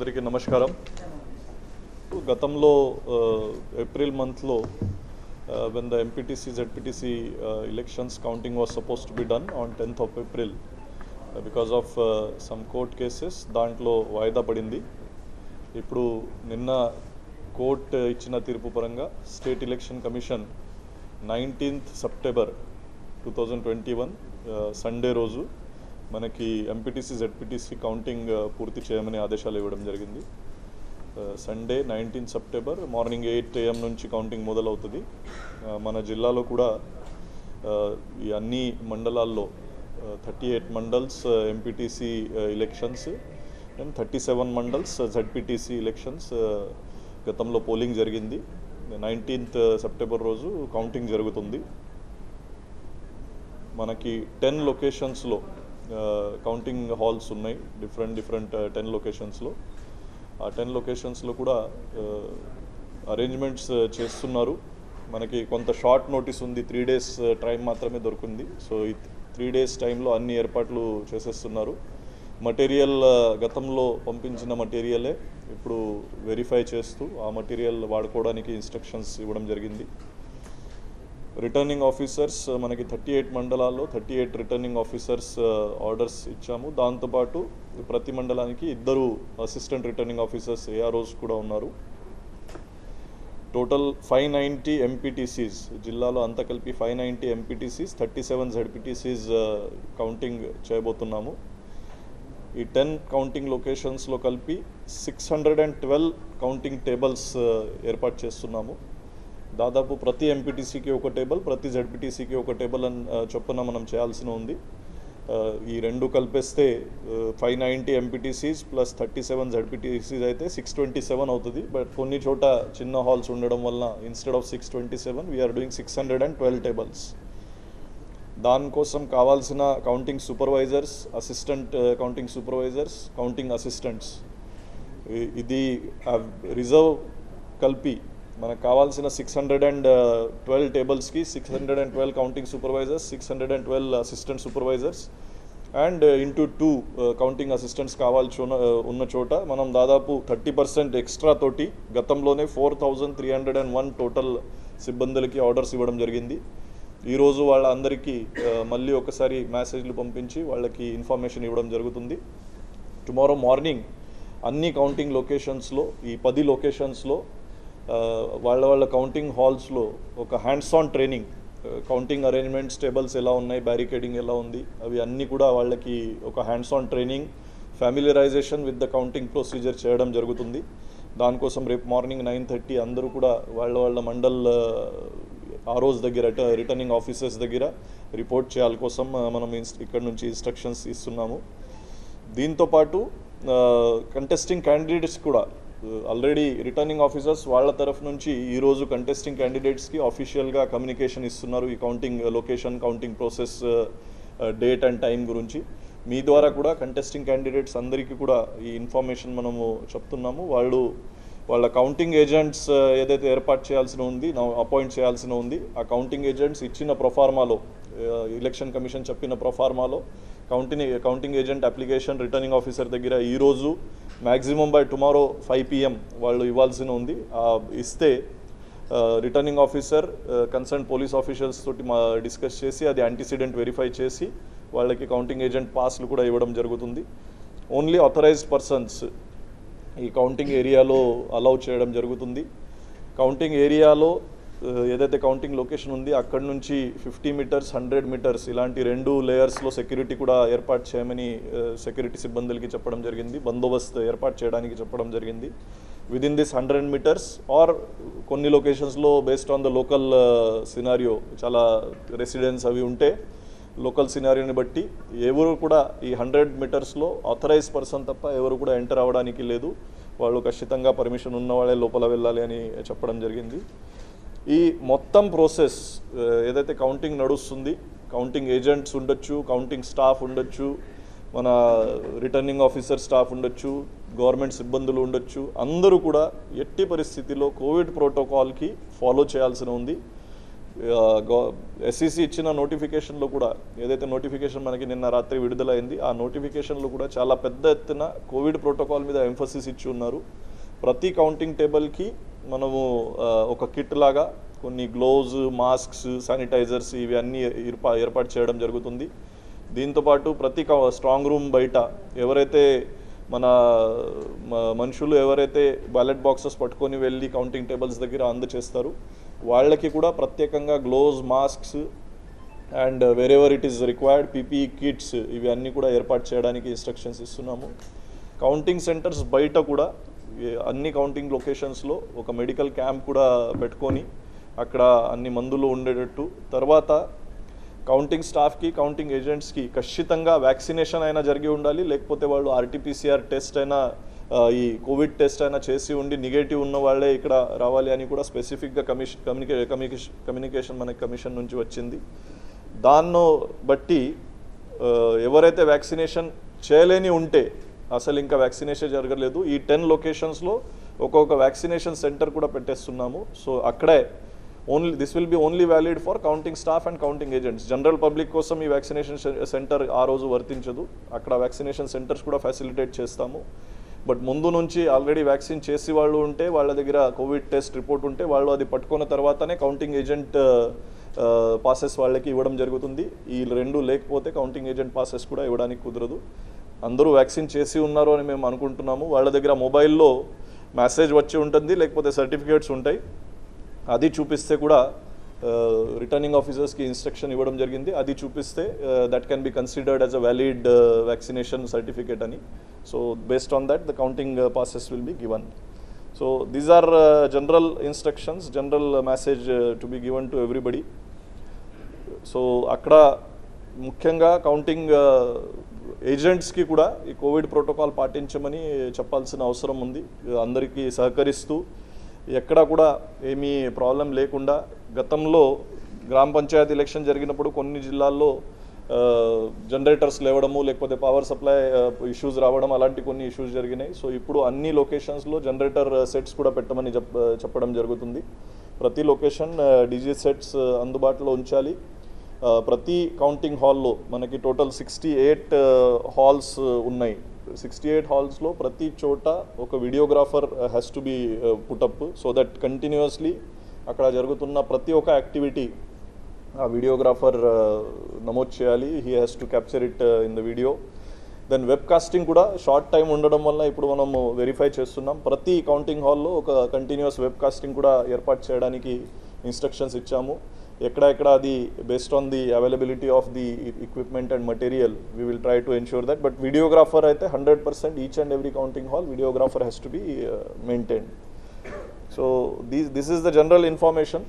అందరికీ నమస్కారం. గతంలో ఏప్రిల్ మంత్లో when the MPTC ZPTC elections counting was supposed to be done on 10th of April because of some court cases దాంట్లో వాయిదా పడింది. ఇప్పుడు నిన్న కోర్ట్ ఇచ్చిన తీర్పు పరంగా state election commission 19th September 2021 Sunday రోజు మనకి ఎంపీటీసీ జెడ్పీటీసీ కౌంటింగ్ పూర్తి చేయమని ఆదేశాలు ఇవ్వడం జరిగింది. సండే 19 సెప్టెంబర్ మార్నింగ్ 8 AM నుంచి కౌంటింగ్ మొదలవుతుంది. మన జిల్లాలో కూడా ఈ అన్ని మండలాల్లో 38 mandals MPTC elections and 37 mandals ZPTC elections గతంలో పోలింగ్ జరిగింది. 19th సెప్టెంబర్ రోజు కౌంటింగ్ జరుగుతుంది. మనకి 10 లొకేషన్స్లో కౌంటింగ్ హాల్స్ ఉన్నాయి, డిఫరెంట్ 10 లొకేషన్స్లో. ఆ 10 లొకేషన్స్లో కూడా అరేంజ్మెంట్స్ చేస్తున్నారు. మనకి కొంత షార్ట్ నోటీస్ ఉంది, 3 days టైం మాత్రమే దొరికింది. సో ఈ 3 days టైంలో అన్ని ఏర్పాట్లు చేసేస్తున్నారు. మటీరియల్ గతంలో పంపించిన మటీరియలే ఇప్పుడు వెరిఫై చేస్తూ ఆ మటీరియల్ వాడుకోవడానికి ఇన్స్ట్రక్షన్స్ ఇవ్వడం జరిగింది. రిటర్నింగ్ ఆఫీసర్స్ మనకి 38 మండలాల్లో 38 రిటర్నింగ్ ఆఫీసర్స్ ఆర్డర్స్ ఇచ్చాము. దాంతోపాటు ప్రతి మండలానికి 2 అసిస్టెంట్ రిటర్నింగ్ ఆఫీసర్స్ ఏఆర్ఓస్ కూడా ఉన్నారు. టోటల్ 590 ఎంపీటీసీస్, జిల్లాలో అంతా కలిపి 590 ఎంపీటీసీస్, 37 జెడ్పీటీసీస్ కౌంటింగ్ చేయబోతున్నాము. ఈ 10 కౌంటింగ్ లొకేషన్స్లో కలిపి 612 కౌంటింగ్ టేబుల్స్ ఏర్పాటు చేస్తున్నాము. దాదాపు ప్రతి ఎంపీటీసీకి ఒక టేబుల్, ప్రతి జెడ్పీటీసీకి ఒక టేబుల్ అని చొప్పున మనం చేయాల్సి ఉంది. ఈ రెండు కలిపేస్తే 590 ఎంపీటీసీస్ ప్లస్ 37 జెడ్పీటీసీస్ అయితే 627 అవుతుంది. బట్ కొన్ని చోట చిన్న హాల్స్ ఉండడం వల్ల instead of 627 we're doing 612 tables. దానికోసం కావాల్సిన counting supervisors, assistant counting supervisors, counting assistants, ఇది రిజర్వ్ కలిపి మనకు కావాల్సిన 612 టేబుల్స్కి 612 counting supervisors, 612 assistant supervisors and into 2 counting assistants కావాల్సి ఉన్న చోట మనం దాదాపు 30% ఎక్స్ట్రా తోటి గతంలోనే 4301 టోటల్ సిబ్బందులకి ఆర్డర్స్ ఇవ్వడం జరిగింది. ఈరోజు వాళ్ళందరికీ మళ్ళీ ఒకసారి మెసేజ్లు పంపించి వాళ్ళకి ఇన్ఫర్మేషన్ ఇవ్వడం జరుగుతుంది. టుమారో మార్నింగ్ అన్ని కౌంటింగ్ లొకేషన్స్లో, ఈ 10 లొకేషన్స్లో వాళ్ళ కౌంటింగ్ హాల్స్లో ఒక hands on training, counting arrangements, tables ఎలా ఉన్నాయి, బ్యారికేడింగ్ ఎలా ఉంది, అవి అన్నీ కూడా వాళ్ళకి ఒక hands on training, familiarization with the counting procedure చేయడం జరుగుతుంది. దానికోసం రేపు మార్నింగ్ 9:30 అందరూ కూడా వాళ్ళ మండల్ ఆర్ఓస్ దగ్గర, రిటర్నింగ్ ఆఫీసర్స్ దగ్గర రిపోర్ట్ చేయాలి కోసం మనం ఇక్కడ నుంచి ఇన్స్ట్రక్షన్స్ ఇస్తున్నాము. దీంతోపాటు కంటెస్టింగ్ క్యాండిడేట్స్ కూడా ఆల్రెడీ రిటర్నింగ్ ఆఫీసర్స్ వాళ్ళ తరఫు నుంచి ఈరోజు కంటెస్టింగ్ క్యాండిడేట్స్కి ఆఫీషియల్గా కమ్యూనికేషన్ ఇస్తున్నారు ఈ counting location, counting process, date and time గురించి. మీ ద్వారా కూడా కంటెస్టింగ్ క్యాండిడేట్స్ అందరికీ కూడా ఈ ఇన్ఫర్మేషన్ మనము చెప్తున్నాము. వాళ్ళ కౌంటింగ్ ఏజెంట్స్ ఏదైతే ఏర్పాటు చేయాల్సిన ఉంది, అపాయింట్ చేయాల్సిన ఉంది, ఆ కౌంటింగ్ ఏజెంట్స్ ఇచ్చిన ప్రొఫార్మాలో, ఎలక్షన్ కమిషన్ చెప్పిన ప్రొఫార్మాలో counting agent application returning officer దగ్గర ఈరోజు మ్యాక్సిమం బై టుమారో 5 PM వాళ్ళు ఇవ్వాల్సిన ఉంది. ఇస్తే returning officer concern police officers తోటి డిస్కస్ చేసి అది యాంటీసిడెంట్ వెరిఫై చేసి వాళ్ళకి కౌంటింగ్ ఏజెంట్ పాస్లు కూడా ఇవ్వడం జరుగుతుంది. ఓన్లీ ఆథరైజ్డ్ పర్సన్స్ ఈ కౌంటింగ్ ఏరియాలో అలౌ చేయడం జరుగుతుంది. కౌంటింగ్ ఏరియాలో ఏదైతే కౌంటింగ్ లొకేషన్ ఉంది అక్కడి నుంచి 50 meters, 100 meters ఇలాంటి 2 లేయర్స్లో సెక్యూరిటీ కూడా ఏర్పాటు చేయమని సెక్యూరిటీ సిబ్బందులకి చెప్పడం జరిగింది. బందోబస్తు ఏర్పాటు చేయడానికి చెప్పడం జరిగింది. విదిన్ దిస్ 100 meters ఆర్ కొన్ని లొకేషన్స్లో based on the local scenario, చాలా రెసిడెన్స్ అవి ఉంటే లోకల్ సినారియోని బట్టి ఎవరు కూడా ఈ 100 metersలో ఆథరైజ్ పర్సన్ తప్ప ఎవరు కూడా ఎంటర్ అవ్వడానికి లేదు. వాళ్ళు ఖచ్చితంగా పర్మిషన్ ఉన్న వాళ్ళే లోపల వెళ్ళాలి అని చెప్పడం జరిగింది. ఈ మొత్తం ప్రాసెస్ ఏదైతే కౌంటింగ్ నడుస్తుంది, కౌంటింగ్ ఏజెంట్స్ ఉండొచ్చు, కౌంటింగ్ స్టాఫ్ ఉండొచ్చు, మన రిటర్నింగ్ ఆఫీసర్ స్టాఫ్ ఉండొచ్చు, గవర్నమెంట్ సిబ్బందులు ఉండొచ్చు, అందరూ కూడా ఎట్టి పరిస్థితిలో కోవిడ్ ప్రోటోకాల్కి ఫాలో చేయాల్సిన ఉంది. ఎస్ఈసి ఇచ్చిన నోటిఫికేషన్లో కూడా ఏదైతే నోటిఫికేషన్ మనకి నిన్న రాత్రి విడుదలైంది ఆ నోటిఫికేషన్లో కూడా చాలా పెద్ద ఎత్తున కోవిడ్ ప్రోటోకాల్ మీద ఎంఫసిస్ ఇచ్చి ఉన్నారు. ప్రతి కౌంటింగ్ టేబుల్కి మనము ఒక కిట్ లాగా కొన్ని గ్లోవ్స్, మాస్క్స్, శానిటైజర్స్ ఇవి అన్నీ ఏర్పాటు చేయడం జరుగుతుంది. దీంతోపాటు ప్రతి స్ట్రాంగ్ రూమ్ బయట ఎవరైతే మన మనుషులు ఎవరైతే బ్యాలెట్ బాక్సెస్ పట్టుకొని వెళ్ళి కౌంటింగ్ టేబుల్స్ దగ్గర అందజేస్తారు వాళ్ళకి కూడా ప్రత్యేకంగా gloves, masks and wherever it is required PPE kits ఇవి అన్నీ కూడా ఏర్పాటు చేయడానికి ఇన్స్ట్రక్షన్స్ ఇస్తున్నాము. కౌంటింగ్ సెంటర్స్ బయట కూడా అన్ని కౌంటింగ్ లొకేషన్స్లో ఒక మెడికల్ క్యాంప్ కూడా పెట్టుకొని అక్కడ అన్ని మందులు ఉండేటట్టు, తర్వాత కౌంటింగ్ స్టాఫ్కి, కౌంటింగ్ ఏజెంట్స్కి ఖచ్చితంగా వ్యాక్సినేషన్ అయినా జరిగి ఉండాలి, లేకపోతే వాళ్ళు ఆర్టీపీసీఆర్ టెస్ట్ అయినా ఈ కోవిడ్ టెస్ట్ అయినా చేసి ఉండి నెగటివ్ ఉన్న వాళ్ళే ఇక్కడ రావాలి అని కూడా స్పెసిఫిక్గా కమ్యూనికేషన్ మనకి కమిషన్ నుంచి వచ్చింది. దాన్ని బట్టి ఎవరైతే వ్యాక్సినేషన్ చేయలేని ఉంటే అసలు ఇంకా వ్యాక్సినేషన్ జరగలేదు ఈ 10 లొకేషన్స్లో ఒక్కొక్క వ్యాక్సినేషన్ సెంటర్ కూడా పెట్టేస్తున్నాము. సో అక్కడే this will be only valid for counting staff and counting agents. General public కోసం ఈ వ్యాక్సినేషన్ సెంటర్ ఆ రోజు వర్తించదు. అక్కడ వ్యాక్సినేషన్ సెంటర్స్ కూడా ఫెసిలిటేట్ చేస్తాము. బట్ ముందు నుంచి ఆల్రెడీ వ్యాక్సిన్ చేసి వాళ్ళు ఉంటే, వాళ్ళ దగ్గర కోవిడ్ టెస్ట్ రిపోర్ట్ ఉంటే వాళ్ళు అది పట్టుకున్న తర్వాతనే కౌంటింగ్ ఏజెంట్ పాసెస్ వాళ్ళకి ఇవ్వడం జరుగుతుంది. ఈ రెండు లేకపోతే కౌంటింగ్ ఏజెంట్ పాసెస్ కూడా ఇవ్వడానికి కుదరదు. అందరూ వ్యాక్సిన్ చేసి ఉన్నారు అని మేము అనుకుంటున్నాము. వాళ్ళ దగ్గర మొబైల్లో మెసేజ్ వచ్చి ఉంటుంది, లేకపోతే సర్టిఫికేట్స్ ఉంటాయి. అది చూపిస్తే కూడా రిటర్నింగ్ ఆఫీసర్స్కి ఇన్స్ట్రక్షన్ ఇవ్వడం జరిగింది. అది చూపిస్తే that can be considered as a valid vaccination certificate అని. So based on that the counting passes will be given. So these are general instructions, general message to be given to everybody. So అక్కడ ముఖ్యంగా counting ఏజెంట్స్కి కూడా ఈ Covid protocol పాటించమని చెప్పాల్సిన అవసరం ఉంది. అందరికీ సహకరిస్తూ ఎక్కడా కూడా ఏమీ ప్రాబ్లం లేకుండా, గతంలో గ్రామ పంచాయతీ ఎలక్షన్ జరిగినప్పుడు కొన్ని జిల్లాల్లో జనరేటర్స్ లేవడము, లేకపోతే పవర్ సప్లై ఇష్యూస్ రావడం, అలాంటి కొన్ని ఇష్యూస్ జరిగినాయి. సో ఇప్పుడు అన్ని లొకేషన్స్లో జనరేటర్ సెట్స్ కూడా పెట్టమని చెప్పడం జరుగుతుంది. ప్రతి లొకేషన్ డీజే సెట్స్ అందుబాటులో ఉంచాలి. ప్రతి కౌంటింగ్ హాల్లో మనకి టోటల్ 68 హాల్స్ ఉన్నాయి. 68 హాల్స్లో ప్రతి చోట ఒక videographer has to be put up, so that continuously అక్కడ జరుగుతున్న ప్రతి ఒక్క యాక్టివిటీ ఆ వీడియోగ్రాఫర్ నమోదు చేయాలి. He has to capture it in the video. Then web casting కూడా షార్ట్ టైం ఉండడం వల్ల ఇప్పుడు మనము వెరిఫై చేస్తున్నాం. ప్రతి కౌంటింగ్ హాల్లో ఒక కంటిన్యూస్ వెబ్ కాస్టింగ్ కూడా ఏర్పాటు చేయడానికి ఇన్స్ట్రక్షన్స్ ఇచ్చాము. ఎక్కడెక్కడ అది based on the availability of the equipment and material we will try to ensure that. But videographer అయితే 100% each and every counting hall videographer has to B maintained. So this is the general information.